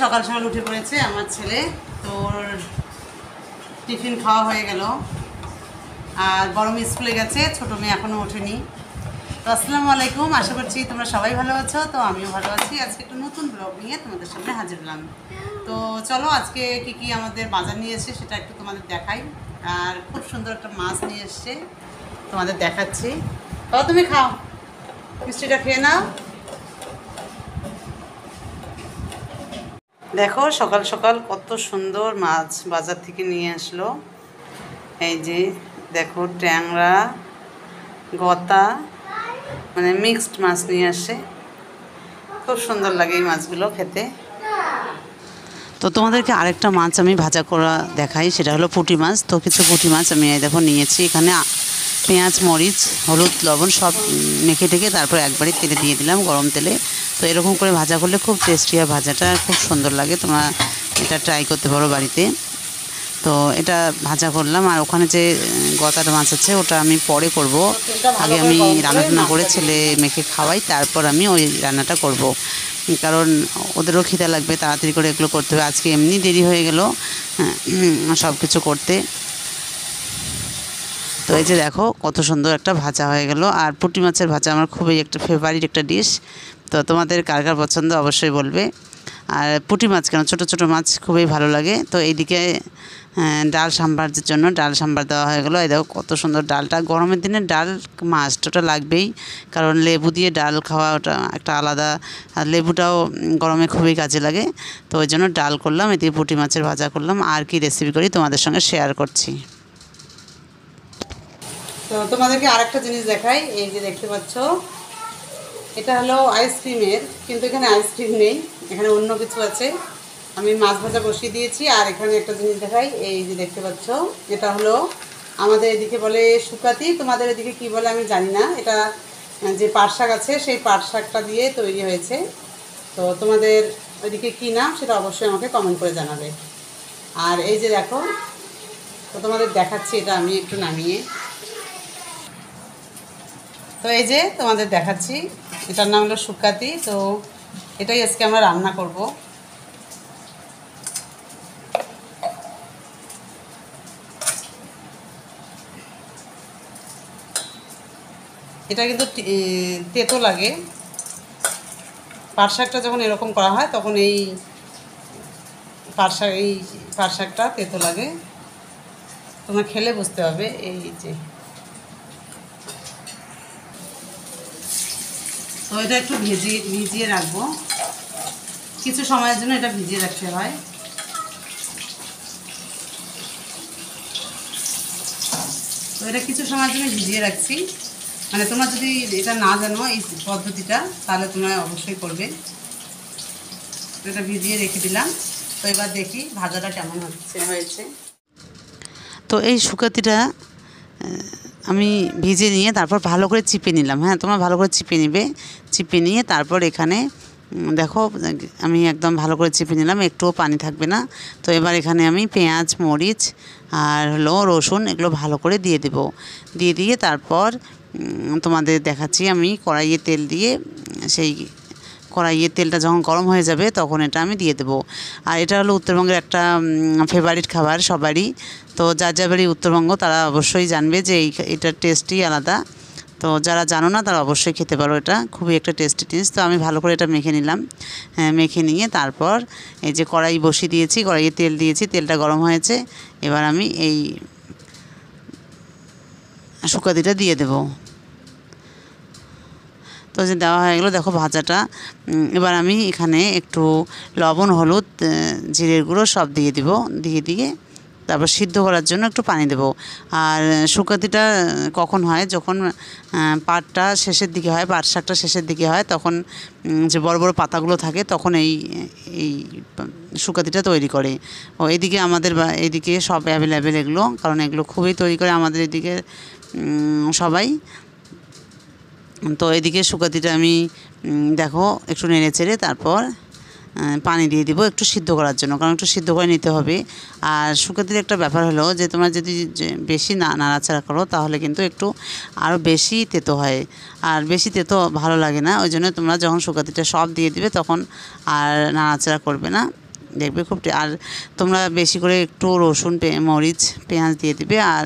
সকাল সকাল উঠে পড়েছে আমার ছেলে, তোর টিফিন খাওয়া হয়ে গেল আর বড় মেয়ে স্কুলে গেছে, ছোটো মেয়ে এখনও ওঠেনি। তো আসসালামু আলাইকুম, আশা করছি তোমরা সবাই ভালো আছো। তো আমিও ভালো আছি। আজকে একটু নতুন ব্লগ নিয়ে তোমাদের সামনে হাজির হলাম। তো চলো আজকে কি আমাদের বাজার নিয়ে এসে সেটা একটু তোমাদের দেখাই। আর খুব সুন্দর একটা মাছ নিয়ে এসছে, তোমাদের দেখাচ্ছি। তো তুমি খাও, মিষ্টিটা খেয়ে নাও। দেখো সকাল সকাল কত সুন্দর মাছ বাজার থেকে নিয়ে আসলো। এই যে দেখো, ট্যাংরা, গতা, মানে মিক্সড মাছ নিয়ে আসে। খুব সুন্দর লাগে এই মাছগুলো খেতে। তো তোমাদেরকে আরেকটা মাছ আমি ভাজা করা দেখাই, সেটা হলো পুঁটি মাছ। তো কিছু পুঁটি মাছ আমি দেখো নিয়েছি। এখানে পেঁয়াজ, মরিচ, হলুদ, লবণ সব মেখে টেকে তারপর একবারে তেলে দিয়ে দিলাম, গরম তেলে। তো এরকম করে ভাজা করলে খুব টেস্টি হয়, ভাজাটা খুব সুন্দর লাগে। তোমরা এটা ট্রাই করতে পারো বাড়িতে। তো এটা ভাজা করলাম। আর ওখানে যে গতার মাছ আছে ওটা আমি পরে করব। আগে আমি রান্না করে ছেলে মেখে খাওয়াই, তারপর আমি ওই রান্নাটা করব, কারণ ওদেরও খিদা লাগবে, তাড়াতাড়ি করে এগুলো করতে হবে। আজকে এমনি দেরি হয়ে গেল সব কিছু করতে। তো এই যে দেখো কত সুন্দর একটা ভাজা হয়ে গেল। আর পুঁটি মাছের ভাজা আমার খুবই একটা ফেভারিট একটা ডিশ। তো তোমাদের কার কার পছন্দ অবশ্যই বলবে। আর পুঁটি মাছ কেন, ছোটো ছোটো মাছ খুবই ভালো লাগে। তো এইদিকে ডাল সাম্বারের জন্য ডাল সাম্বার দেওয়া হয়ে গেলো। এই দেখো কত সুন্দর ডালটা, গরমের দিনে ডাল মাস্ট, ওটা লাগবেই, কারণ লেবু দিয়ে ডাল খাওয়া ওটা একটা আলাদা। আর লেবুটাও গরমে খুবই কাজে লাগে। তো ওই জন্য ডাল করলাম, এদিকে পুঁটি মাছের ভাজা করলাম। আর কি রেসিপি করি তোমাদের সঙ্গে শেয়ার করছি। তো তোমাদেরকে আরেকটা জিনিস দেখাই। এই যে দেখতে পাচ্ছ, এটা হলো আইসক্রিমের, কিন্তু এখানে আইসক্রিম নেই, এখানে অন্য কিছু আছে। আমি মাছ ভাজা বসিয়ে দিয়েছি। আর এখানে একটা জিনিস দেখাই, এই যে দেখতে পাচ্ছ, এটা হলো আমাদের এদিকে বলে শুকাতি, তোমাদের এদিকে কি বলে আমি জানি না। এটা যে পাট শাক আছে সেই পাট শাকটা দিয়ে তৈরি হয়েছে। তো তোমাদের ওইদিকে কী নাম সেটা অবশ্যই আমাকে কমেন্ট করে জানাবে। আর এই যে দেখো, তো তোমাদের দেখাচ্ছি, এটা আমি একটু নামিয়ে। তো এই যে তোমাদের দেখাচ্ছি, এটার নাম হলো শুকাতি। তো এটাই আজকে আমরা রান্না করব। এটা কিন্তু তেতো লাগে। পাট শাকটা যখন এরকম করা হয় তখন এই পাট শাকটা তেতো লাগে, তোমরা খেলে বুঝতে হবে। এই যে, তো এটা একটু ভিজিয়ে রাখবো কিছু সময়ের জন্য, এটা ভিজিয়ে রাখতে হয়। তো এটা কিছু সময়ের জন্য ভিজিয়ে রাখছি। মানে তোমরা যদি এটা না জানো এই পদ্ধতিটা, তাহলে তোমরা অবশ্যই করবে। এটা ভিজিয়ে রেখে দিলাম। তো এবার দেখি ভাজাটা কেমন হয়েছে। তো এই শুকাতিটা আমি ভিজে নিয়ে তারপর ভালো করে চিপে নিলাম। হ্যাঁ, তোমরা ভালো করে চিপে নিবে। চিপে নিয়ে তারপর এখানে দেখো আমি একদম ভালো করে চিপে নিলাম, একটুও পানি থাকবে না। তো এবার এখানে আমি পেঁয়াজ, মরিচ আর হলো রসুন এগুলো ভালো করে দিয়ে দেব। দিয়ে তারপর তোমাদের দেখাচ্ছি, আমি কড়াইয়ে তেল দিয়ে, সেই কড়াইয়ের তেলটা যখন গরম হয়ে যাবে তখন এটা আমি দিয়ে দেবো। আর এটা হলো উত্তরবঙ্গের একটা ফেভারিট খাবার সবারই। তো যার বাড়ি উত্তরবঙ্গ তারা অবশ্যই জানবে যে এটার টেস্টই আলাদা। তো যারা জানো না তারা অবশ্যই খেতে পারো, এটা খুবই একটা টেস্টি জিনিস। তো আমি ভালো করে এটা মেখে নিলাম। মেখে নিয়ে তারপর এই যে কড়াই বসিয়ে দিয়েছি, কড়াইয়ে তেল দিয়েছি, তেলটা গরম হয়েছে। এবার আমি এই শুকাতিটা দিয়ে দেবো। তো যে দেওয়া হয়ে গেলো, দেখো ভাজাটা। এবার আমি এখানে একটু লবণ, হলুদ, জিরের গুঁড়ো সব দিয়ে দিব। দিয়ে তারপর সিদ্ধ করার জন্য একটু পানি দেব। আর শুকাতিটা কখন হয়, যখন পাটটা শেষের দিকে হয়, পাট শাকটা শেষের দিকে হয়, তখন যে বড় বড় পাতাগুলো থাকে তখন এই শুকাতিটা তৈরি করে। ও এদিকে আমাদের এইদিকে সব অ্যাভেলেবেল এগুলো, কারণ এগুলো খুবই তৈরি করে আমাদের এদিকে সবাই। তো এদিকে শুকাতিটা আমি দেখো একটু নেড়ে চেড়ে তারপর পানি দিয়ে দিব একটু সিদ্ধ করার জন্য, কারণ একটু সিদ্ধ করে নিতে হবে। আর শুকাতির একটা ব্যাপার হলো যে তোমরা যদি বেশি নাড়াচাড়া করো তাহলে কিন্তু একটু আরও বেশি তেতো হয়, আর বেশি তেতো ভালো লাগে না। ওই জন্য তোমরা যখন শুকাতিটা সব দিয়ে দিবে তখন আর নাড়াচাড়া করবে না। দেখবে খুব। আর তোমরা বেশি করে একটু রসুন মরিচ পেঁয়াজ দিয়ে দিবে, আর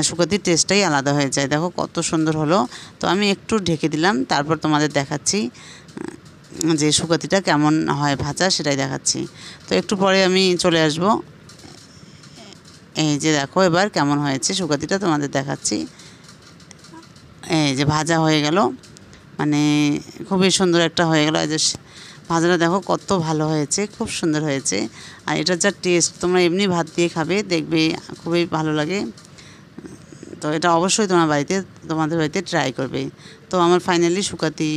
শুকাতির টেস্টটাই আলাদা হয়ে যায়। দেখো কত সুন্দর হলো। তো আমি একটু ঢেকে দিলাম, তারপর তোমাদের দেখাচ্ছি যে শুকাতিটা কেমন হয় ভাজা, সেটাই দেখাচ্ছি। তো একটু পরে আমি চলে আসব। এই যে দেখো এবার কেমন হয়েছে শুকাতিটা তোমাদের দেখাচ্ছি। এই যে ভাজা হয়ে গেল, মানে খুবই সুন্দর একটা হয়ে গেল। এই যে ভাজাটা দেখো কত ভালো হয়েছে, খুব সুন্দর হয়েছে। আর এটার যা টেস্ট, তোমরা এমনি ভাত দিয়ে খাবে, দেখবে খুবই ভালো লাগে। তো এটা অবশ্যই তোমাদের বাড়িতে ট্রাই করবে। তো আমার ফাইনালি শুকাতি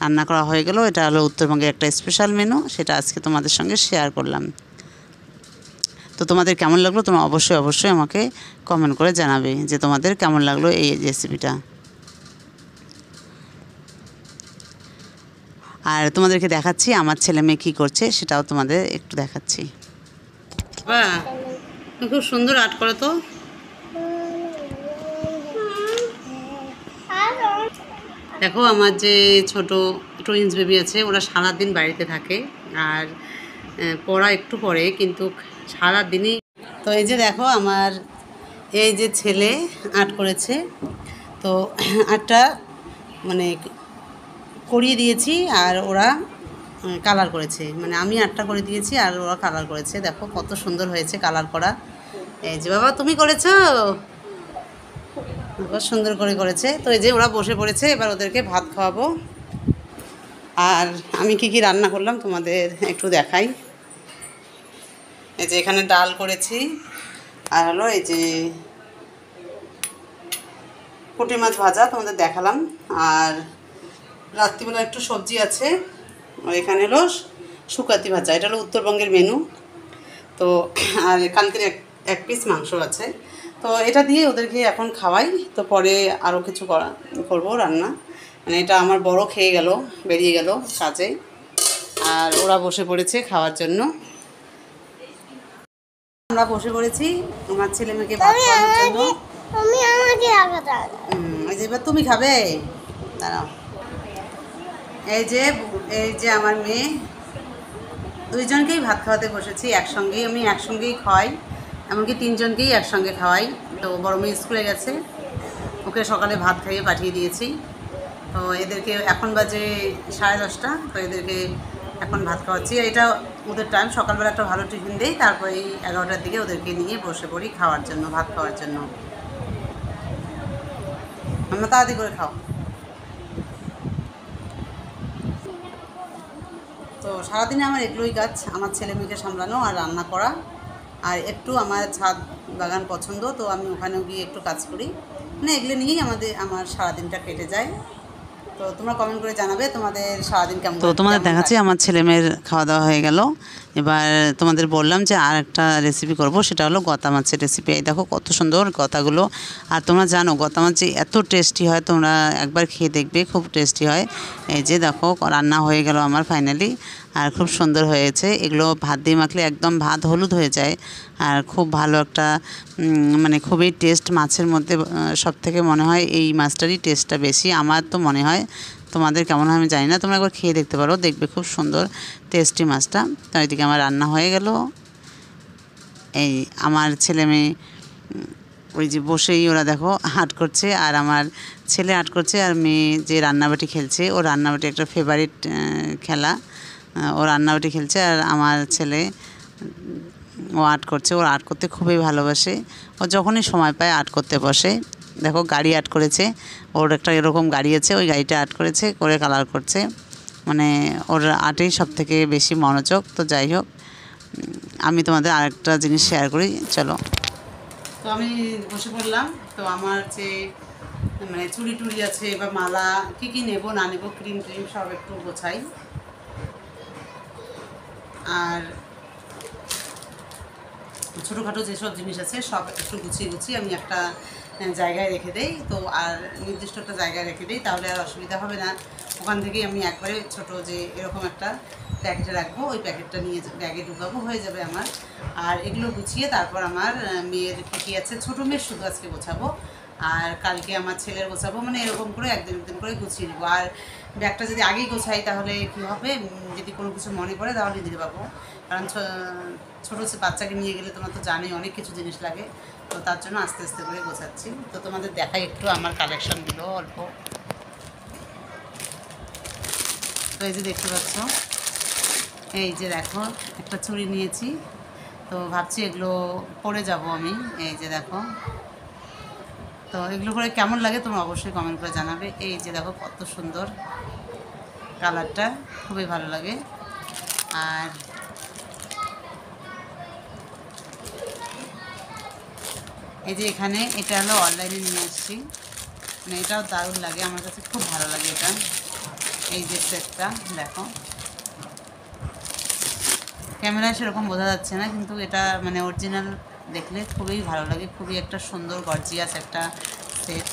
রান্না করা হয়ে গেল। এটা হলো উত্তরবঙ্গের একটা স্পেশাল মেনু, সেটা আজকে তোমাদের সঙ্গে শেয়ার করলাম। তো তোমাদের কেমন লাগলো তোমরা অবশ্যই আমাকে কমেন্ট করে জানাবে যে তোমাদের কেমন লাগলো এই রেসিপিটা। আর তোমাদেরকে দেখাচ্ছি আমার ছেলে মেয়ে কী করছে, সেটাও তোমাদের একটু দেখাচ্ছি। বাহ, খুব সুন্দর আর্ট করো তো। দেখো আমার যে ছোট টুইন্স বেবি আছে, ওরা সারাদিন বাড়িতে থাকে আর পড়া একটু পড়ে, কিন্তু সারাদিনই। তো এই যে দেখো আমার এই যে ছেলে আর্ট করেছে। তো আর্টটা মানে করিয়ে দিয়েছি আর ওরা কালার করেছে, মানে আমি আর্টটা করে দিয়েছি আর ওরা কালার করেছে। দেখো কত সুন্দর হয়েছে কালার করা। এই যে বাবা তুমি করেছো, খুব সুন্দর করে করেছে। তো এই যে ওরা বসে পড়েছে, এবার ওদেরকে ভাত খাওয়াবো। আর আমি কি কি রান্না করলাম তোমাদের একটু দেখাই। এই যে এখানে ডাল করেছি, আর হলো এই যে পুঁটি মাছ ভাজা তোমাদের দেখালাম। আর রাত্রিবেলা একটু সবজি আছে, আর এখানে হলো শুকাতি ভাজা, এটা হলো উত্তরবঙ্গের মেনু। তো আর কালকের এক পিস মাংস আছে। তো এটা দিয়ে ওদেরকে এখন খাওয়াই, তো পরে আরও কিছু করবো রান্না। মানে এটা আমার বড় খেয়ে গেল, বেরিয়ে গেল কাজে, আর ওরা বসে পড়েছে খাওয়ার জন্য। আমরা বসে পড়েছি আমার ছেলে মেয়েকে ভাত খাওয়ানোর জন্য। এবার তুমি খাবে, দাঁড়াও। এই যে আমার মেয়ে, দুইজনকেই ভাত খাওয়াতে বসেছি একসঙ্গেই। আমি একসঙ্গেই খাওয়াই, এমনকি তিনজনকেই একসঙ্গে খাওয়াই। তো বড় মেয়ে স্কুলে গেছে, ওকে সকালে ভাত খাইয়ে পাঠিয়ে দিয়েছি। তো এদেরকে এখন বাজে 10:30, তো এদেরকে এখন ভাত খাওয়াচ্ছি। এটা ওদের টাইম, সকালবেলা একটা ভালো টিফিন দেই, তারপরে এই 11টার দিকে ওদেরকে নিয়ে বসে পড়ি খাওয়ার জন্য, ভাত খাওয়ার জন্য। আমরা তাড়াতাড়ি করে খাও। তো সারাদিনে আমার এগুলোই কাজ, আমার ছেলে মেয়েকে সামলানো আর রান্না করা। আর একটু আমার ছাদ বাগান পছন্দ, তো আমি ওখানেও গিয়ে একটু কাজ করি। মানে এগুলো নিয়েই আমার সারাদিনটা কেটে যায়। তো তোমরা কমেন্ট করে জানাবে তোমাদের সারাদিন কেমন। তো তোমাদের দেখাচ্ছি আমার ছেলে মেয়ের খাওয়া দাওয়া হয়ে গেল। এবার তোমাদের বললাম যে আর একটা রেসিপি করব, সেটা হলো গতা মাছের রেসিপি। এই দেখো কত সুন্দর গতাগুলো। আর তোমরা জানো গতা মাছ যে এত টেস্টি হয়, তোমরা একবার খেয়ে দেখবে, খুব টেস্টি হয়। এই যে দেখো রান্না হয়ে গেল আমার ফাইনালি, আর খুব সুন্দর হয়েছে। এগুলো ভাত দিয়ে মাখলে একদম ভাত হলুদ হয়ে যায়, আর খুব ভালো একটা মানে খুবই টেস্ট। মাছের মধ্যে সবথেকে মনে হয় এই মাছটারই টেস্টটা বেশি, আমার তো মনে হয়। তোমাদের কেমন হয় আমি জানি না, তোমরা একবার খেয়ে দেখতে পারো, দেখবে খুব সুন্দর টেস্টি মাছটা। তো ওইদিকে আমার রান্না হয়ে গেল। এই আমার ছেলে মেয়ে ওই যে বসেই ওরা দেখো আর্ট করছে, আর আমার ছেলে আর্ট করছে, আর মেয়ে যে রান্নাবাটি খেলছে। ও রান্নাবাটি একটা ফেভারিট খেলা, ও রান্নাবাটি খেলছে। আর আমার ছেলে ও আর্ট করছে, ওর আর্ট করতে খুবই ভালোবাসে। ও যখনই সময় পায় আর্ট করতে বসে। দেখো গাড়ি আর্ট করেছে, ওর একটা এরকম গাড়ি আছে, ওই গাড়িটা আর্ট করেছে, করে কালার করছে। মানে ওর আর্টেই সবথেকে বেশি মনোযোগ। তো যাই হোক, আমি তোমাদের আরেকটা জিনিস শেয়ার করি, চলো। তো আমি বসে পড়লাম। তো আমার যে মানে চুড়ি টুড়ি আছে বা মালা কী কী নেবো না নেবো, ক্রিম ট্রিম সব একটু গোছাই। আর ছোটোখাটো যেসব জিনিস আছে সব একটু গুছিয়ে আমি একটা জায়গায় রেখে দেই। তো আর নির্দিষ্ট একটা জায়গায় রেখে দিই, তাহলে আর অসুবিধা হবে না। ওখান থেকেই আমি একবারে ছোটো যে এরকম একটা প্যাকেটে রাখবো, ওই প্যাকেটটা নিয়ে ব্যাগে ঢুকাবো, হয়ে যাবে আমার। আর এগুলো গুছিয়ে তারপর আমার মেয়ের কী আছে, ছোটো মেয়ের শুধু আজকে গোছাবো, আর কালকে আমার ছেলের গোছাবো। মানে এরকম করে একদিন করে গুছিয়ে নেবো। আর ব্যাগটা যদি আগেই গোছাই তাহলে কী হবে, যদি কোনো কিছু মনে পড়ে তাহলে দিতে পারবো। কারণ ছোটো বাচ্চাকে নিয়ে গেলে তোমরা তো জানোই অনেক কিছু জিনিস লাগে, তো তার জন্য আস্তে আস্তে করে গোছাচ্ছি। তো তোমাদের দেখাই একটু আমার কালেকশানগুলো অল্প। তো এই যে দেখতে পাচ্ছ, এই যে দেখো একটা চুড়ি নিয়েছি, তো ভাবছি এগুলো পরে যাব আমি। এই যে দেখো, তো এগুলো করে কেমন লাগে তোমরা অবশ্যই কমেন্ট করে জানাবে। এই যে দেখো কত সুন্দর কালারটা, খুবই ভালো লাগে। আর এই যে এখানে এটা হলো অনলাইনে নিয়ে আসছি, মানে এটাও দারুণ লাগে আমার কাছে, খুব ভালো লাগে এটা। এই যে সেটটা দেখো, ক্যামেরায় সেরকম বোঝা যাচ্ছে না, কিন্তু এটা মানে অরিজিনাল দেখলে খুবই ভালো লাগে। খুবই একটা সুন্দর গর্জিয়াস একটা সেট।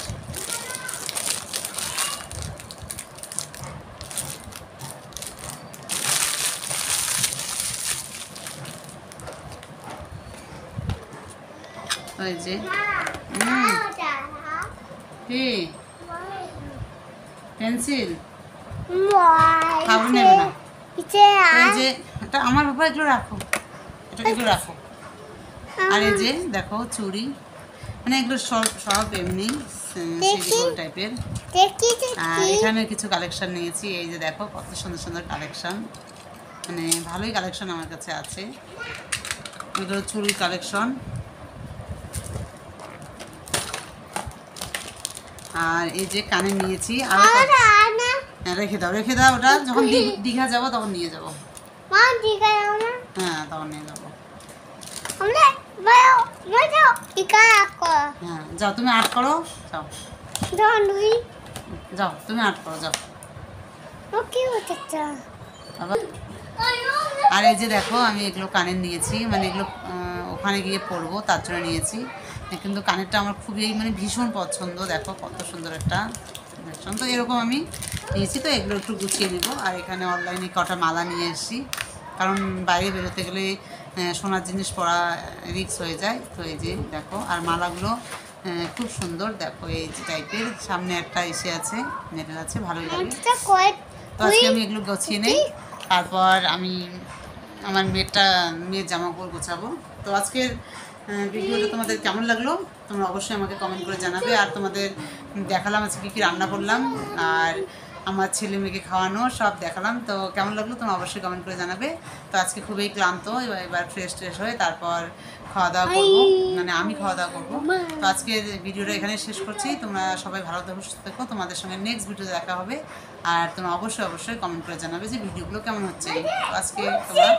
ওই যে কি পেন্সিল খাবো নেবে না। এই যে এটা আমার ব্যাপারে এগুলো রাখো, এটাকে এগুলো রাখো। আর এই যে দেখো চুড়ি, মানে এগুলো সব সব এমনি সিম্পল টাইপের। আর এখানে কিছু কালেকশন নিয়েছি, এই যে দেখো কত সুন্দর সুন্দর কালেকশন, মানে ভালোই কালেকশন আমার কাছে আছে। এগুলো চুড়ির কালেকশন। আর এই যে কানে নিয়েছি, আর রেখে দাও রেখে দাও, ওটা যখন দীঘা যাবো তখন নিয়ে যাবো। হ্যাঁ তখন নিয়ে যাবো। হ্যাঁ যাও তুমি আর্ট করো, যাও যাও তুমি আর্ট করো, যাও। আর এই যে দেখো আমি এগুলো কানের নিয়েছি, মানে এগুলো ওখানে গিয়ে পরবো তার জন্য নিয়েছি, কিন্তু কানেরটা আমার খুবই মানে ভীষণ পছন্দ। দেখো কত সুন্দর একটা কালেকশন, তো এরকম আমি নিয়েছি। তো এগুলো একটু গুছিয়ে নেবো। আর এখানে অনলাইনে কটা মালা নিয়ে এসেছি, কারণ বাইরে বেরোতে গেলে সোনার জিনিস পরা রিস্ক হয়ে যায়। তো এই যে দেখো, আর মালাগুলো খুব সুন্দর, দেখো এই যে টাইপের, সামনে একটা এসে আছে মেডেল আছে, ভালোই লাগে। তো আজকে আমি এগুলো গুছিয়ে নেই, তারপর আমি আমার মেয়ের জামা কাপড় গোছাবো। তো আজকের ভিডিওটা তোমাদের কেমন লাগলো তোমরা অবশ্যই আমাকে কমেন্ট করে জানাবে। আর তোমাদের দেখালাম আজকে কী কী রান্না করলাম, আর আমার ছেলে মেয়েকে খাওয়ানো সব দেখালাম। তো কেমন লাগলো তোমরা অবশ্যই কমেন্ট করে জানাবে। তো আজকে খুবই ক্লান্ত, এবার ফ্রেশ ট্রেশ হয়ে তারপর খাওয়া দাওয়া করবো, মানে আমি খাওয়া দাওয়া করবো। তো আজকের ভিডিওটা এখানে শেষ করছি। তোমরা সবাই ভালো থাকো, সুস্থ থাকো, তোমাদের সঙ্গে নেক্সট ভিডিও দেখা হবে। আর তোমরা অবশ্যই অবশ্যই কমেন্ট করে জানাবে যে ভিডিওগুলো কেমন হচ্ছে। তো আজকে তোমরা